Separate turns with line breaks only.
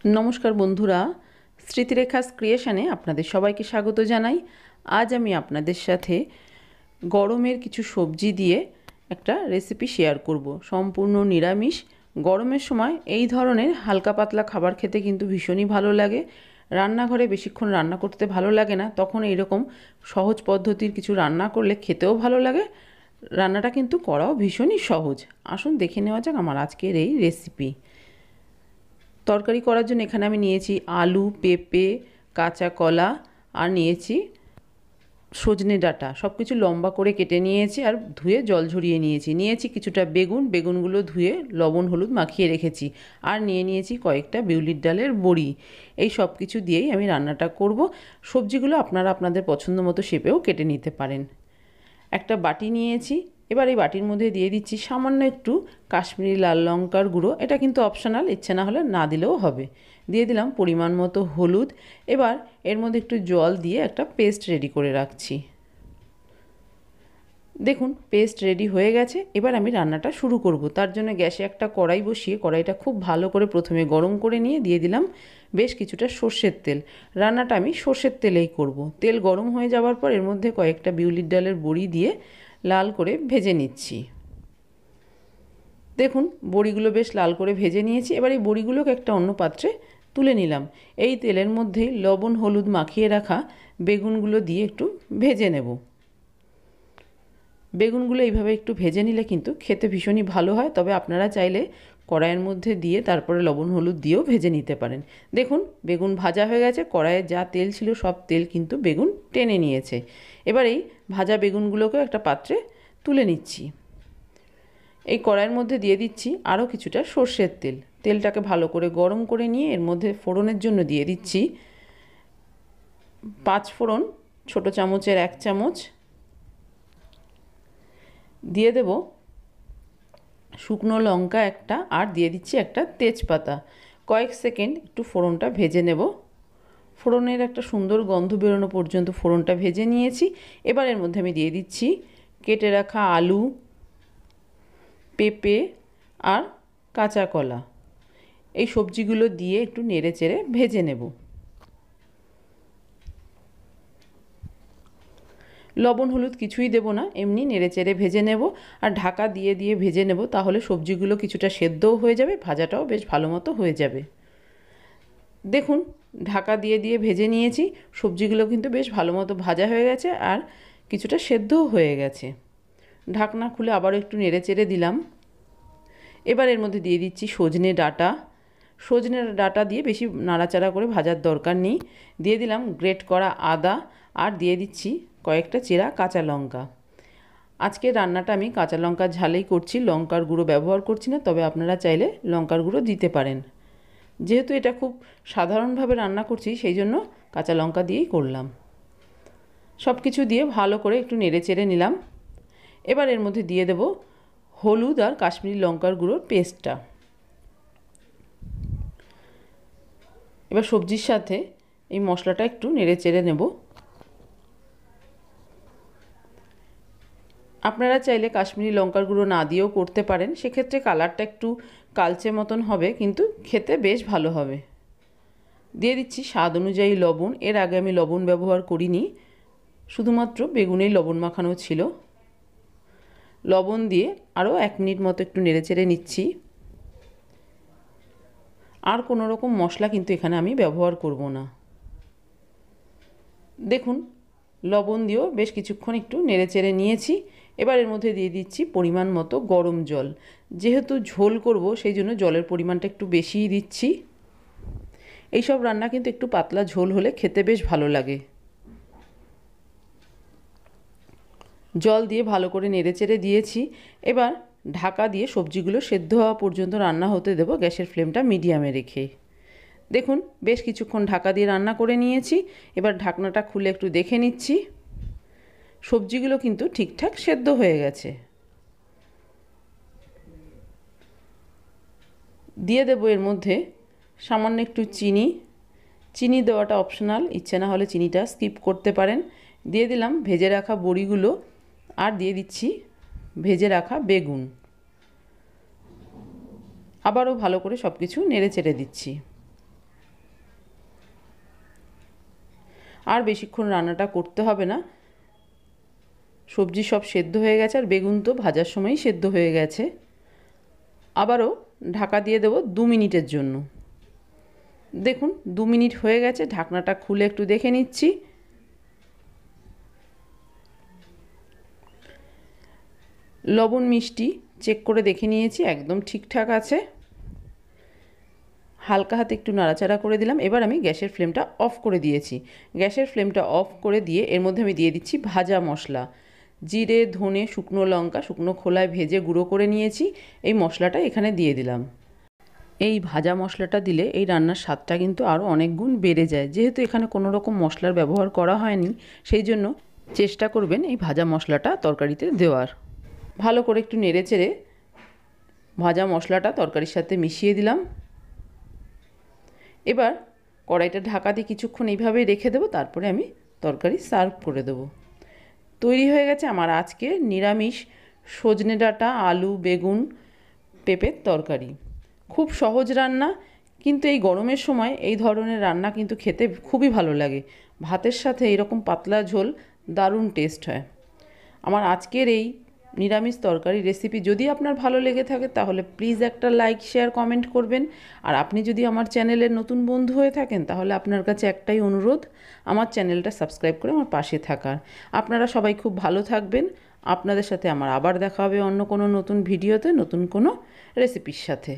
नमस्कार बंधुरा स्मृतिरेखास क्रिएशने आपनादेर सबाइके स्वागत जानाई। आज आमी आपनादेर साथे गरमेर किछु सब्जी दिए एकटा रेसिपि शेयर करब। सम्पूर्ण निरामिष गरमेर समय एई धरनेर हालका पातला खाबार खेते किन्तु भीषणई भालो लागे। रान्नाघरे बेशिक्षण रान्ना करते भालो लागे ना, तखन एई रकम सहज पद्धतिर किछु रान्ना करले खेतेও भालो लागे, रान्नाटा किन्तु कराও भीषणই सहज। आसुन देखे नेওয়া যাক আমার আজকের এই রেসিপি। तरकारी करार जोन्नो एखाने आमी नियेछि आलू, पेঁপে, काँचा कला और नियेछि सजने डाँटा। सबकिछु लम्बा करे केटे नियेछि और धुए जल झरिए नियेछि किछुटा बेगुन, बेगुनगुलो धुए लबण हलुद माखिए रेखेछि और नियेछि कयेकटा बिउलिर डालेर बड़ी। এই সব কিছু দিয়েই আমি রান্নাটা করব। সবজিগুলো আপনারা আপনাদের পছন্দ মতো শেপেও কেটে নিতে পারেন। একটা বাটি নিয়েছি, এবার এই বাটির মধ্যে দিয়ে দিচ্ছি সামান্য একটু কাশ্মীরি লাল লঙ্কার গুঁড়ো। এটা কিন্তু অপশনাল, ইচ্ছে না হলে না দিলেও হবে। দিয়ে দিলাম পরিমাণ মতো হলুদ। এবার এর মধ্যে একটু জল দিয়ে একটা পেস্ট রেডি করে রাখছি। দেখুন পেস্ট রেডি হয়ে গেছে। এবার আমি রান্নাটা শুরু করব। তার জন্য গ্যাসে একটা কড়াই বসিয়ে কড়াইটা খুব ভালো করে প্রথমে গরম করে নিয়ে দিয়ে দিলাম বেশ কিছুটা সর্ষের তেল। রান্নাটা আমি সর্ষের তেলেই করব। তেল গরম হয়ে যাওয়ার পর এর মধ্যে কয়েকটা বিউলির ডালের বড়ি দিয়ে লাল করে ভেজে নিচ্ছি। দেখুন বড়িগুলো বেশ লাল করে ভেজে নিয়েছি। এবার এই বড়িগুলোকে একটা অন্য পাত্রে তুলে নিলাম। এই তেলের মধ্যেই লবণ হলুদ মাখিয়ে রাখা বেগুনগুলো দিয়ে একটু ভেজে নেব। বেগুনগুলো এইভাবে একটু ভেজে নিলে কিন্তু খেতে ভীষণই ভালো হয়। তবে আপনারা চাইলে কড়াইয়ের মধ্যে দিয়ে তারপরে লবণ হলুদ দিয়েও ভেজে নিতে পারেন। দেখুন বেগুন ভাজা হয়ে গেছে, কড়াইয়ে যা তেল ছিল সব তেল কিন্তু বেগুন টেনে নিয়েছে। এবার এই ভাজা বেগুনগুলোকে একটা পাত্রে তুলে নিচ্ছি। এই কড়াইয়ের মধ্যে দিয়ে দিচ্ছি আরও কিছুটা সর্ষের তেল। তেলটাকে ভালো করে গরম করে নিয়ে এর মধ্যে ফোড়নের জন্য দিয়ে দিচ্ছি 5 ফোড়ন, ছোটো চামচের 1 চামচ। দিয়ে দেব শুকনো লঙ্কা একটা আর দিয়ে দিচ্ছি একটা তেজপাতা। কয়েক সেকেন্ড একটু ফোড়নটা ভেজে নেব। ফোড়নের একটা সুন্দর গন্ধ বেরোনো পর্যন্ত ফোড়নটা ভেজে নিয়েছি। এবার এর মধ্যে আমি দিয়ে দিচ্ছি কেটে রাখা আলু, পেঁপে আর কাঁচা কলা। এই সবজিগুলো দিয়ে একটু নেড়েচেড়ে ভেজে নেব। লবণ হলুদ কিছুই দেব না, এমনি নেড়েচেড়ে ভেজে নেব আর ঢাকা দিয়ে দিয়ে ভেজে নেব। তাহলে সবজিগুলো কিছুটা সেদ্ধও হয়ে যাবে, ভাজাটাও বেশ ভালো মতো হয়ে যাবে। দেখুন ঢাকা দিয়ে দিয়ে ভেজে নিয়েছি। সবজিগুলো কিন্তু বেশ ভালো মতো ভাজা হয়ে গেছে আর কিছুটা সেদ্ধও হয়ে গেছে। ঢাকনা খুলে আবারও একটু নেড়েচেড়ে দিলাম। এবার এর মধ্যে দিয়ে দিচ্ছি সজনে ডাঁটা। সজনে ডাঁটা দিয়ে বেশি নাড়াচাড়া করে ভাজার দরকার নেই। দিয়ে দিলাম গ্রেট করা আদা আর দিয়ে দিচ্ছি কয়েকটা চেরা কাঁচা লঙ্কা। আজকে রান্নাটা আমি কাঁচা লঙ্কার ঝালেই করছি, লঙ্কার গুঁড়ো ব্যবহার করছি না। তবে আপনারা চাইলে লঙ্কার গুঁড়ো দিতে পারেন। যেহেতু এটা খুব সাধারণভাবে রান্না করছি সেই জন্য কাঁচা লঙ্কা দিয়েই করলাম। সব কিছু দিয়ে ভালো করে একটু নেড়েচেড়ে নিলাম। এবার এর মধ্যে দিয়ে দেব হলুদ আর কাশ্মীরি লঙ্কার গুঁড়োর পেস্টটা। এবার সবজির সাথে এই মশলাটা একটু নেড়েচেড়ে নেব। আপনারা চাইলে কাশ্মীরি লঙ্কার গুঁড়ো না দিয়েও করতে পারেন, সেক্ষেত্রে কালারটা একটু কালচে মতন হবে কিন্তু খেতে বেশ ভালো হবে। দিয়ে দিচ্ছি স্বাদ অনুযায়ী লবণ। এর আগে আমি লবণ ব্যবহার করিনি, শুধুমাত্র বেগুনেই লবণ মাখানো ছিল। লবণ দিয়ে আরও 1 মিনিট মতো একটু নেড়েচেড়ে নিচ্ছি। আর কোনো রকম মশলা কিন্তু এখানে আমি ব্যবহার করব না। দেখুন লবণ দিয়েও বেশ কিছুক্ষণ একটু নেড়েচেড়ে নিয়েছি। এবার এর মধ্যে দিয়ে দিচ্ছি পরিমাণ মতো গরম জল। যেহেতু ঝোল করব সেই জন্য জলের পরিমাণটা একটু বেশিই দিচ্ছি। এইসব রান্না কিন্তু একটু পাতলা ঝোল হলে খেতে বেশ ভালো লাগে। জল দিয়ে ভালো করে নেড়েচেড়ে দিয়েছি। এবার ঢাকা দিয়ে সবজিগুলো সেদ্ধ হওয়া পর্যন্ত রান্না হতে দেব, গ্যাসের ফ্লেমটা মিডিয়ামে রেখে। দেখুন বেশ কিছুক্ষণ ঢাকা দিয়ে রান্না করে নিয়েছি। এবার ঢাকনাটা খুলে একটু দেখে নিচ্ছি। সবজিগুলো কিন্তু ঠিকঠাক সেদ্ধ হয়ে গেছে। দিয়ে দেব এর মধ্যে সামান্য একটু চিনি। চিনি দেওয়াটা অপশনাল, ইচ্ছে না হলে চিনিটা স্কিপ করতে পারেন। দিয়ে দিলাম ভেজে রাখা বড়িগুলো আর দিয়ে দিচ্ছি ভেজে রাখা বেগুন। আবারও ভালো করে সব কিছু নেড়েচেড়ে দিচ্ছি। আর বেশিক্ষণ রান্নাটা করতে হবে না, সবজি সব সেদ্ধ হয়ে গেছে আর বেগুন তো ভাজার সময়ই সেদ্ধ হয়ে গেছে। আবারও ঢাকা দিয়ে দেবো 2 মিনিটের জন্য। দেখুন 2 মিনিট হয়ে গেছে, ঢাকনাটা খুলে একটু দেখে নিচ্ছি। লবণ মিষ্টি চেক করে দেখে নিয়েছি, একদম ঠিকঠাক আছে। হালকা হাতে একটু নাড়াচাড়া করে দিলাম। এবার আমি গ্যাসের ফ্লেমটা অফ করে দিয়েছি। গ্যাসের ফ্লেমটা অফ করে দিয়ে এর মধ্যে আমি দিয়ে দিচ্ছি ভাজা মশলা। জিরে, ধনে, শুকনো লঙ্কা শুকনো খোলায় ভেজে গুঁড়ো করে নিয়েছি, এই মশলাটা এখানে দিয়ে দিলাম। এই ভাজা মশলাটা দিলে এই রান্নার স্বাদটা কিন্তু আরও অনেক গুণ বেড়ে যায়। যেহেতু এখানে কোনো রকম মশলার ব্যবহার করা হয়নি, সেই জন্য চেষ্টা করবেন এই ভাজা মশলাটা তরকারিতে দেওয়ার। ভালো করে একটু নেড়েচেড়ে ভাজা মশলাটা তরকারির সাথে মিশিয়ে দিলাম। এবার কড়াইটা ঢাকা দিয়ে কিছুক্ষণ এইভাবেই রেখে দেবো, তারপরে আমি তরকারি সার্ভ করে দেবো। তৈরি হয়ে গেছে আমার আজকে নিরামিষ সজনে ডাঁটা, আলু, বেগুন, পেঁপের তরকারি। খুব সহজ রান্না, কিন্তু এই গরমের সময় এই ধরনের রান্না কিন্তু খেতে খুবই ভালো লাগে। ভাতের সাথে এরকম পাতলা ঝোল দারুণ টেস্ট হয়। আমার আজকের এই নিরামিষ তরকারি রেসিপি যদি আপনার ভালো লেগে থাকে তাহলে প্লিজ একটা লাইক, শেয়ার, কমেন্ট করবেন। আর আপনি যদি আমার চ্যানেলের নতুন বন্ধু হয়ে থাকেন তাহলে আপনার কাছে একটাই অনুরোধ, আমার চ্যানেলটা সাবস্ক্রাইব করে আমার পাশে থাকার। আপনারা সবাই খুব ভালো থাকবেন। আপনাদের সাথে আমার আবার দেখা হবে অন্য কোনো নতুন ভিডিওতে, নতুন কোনো রেসিপির সাথে।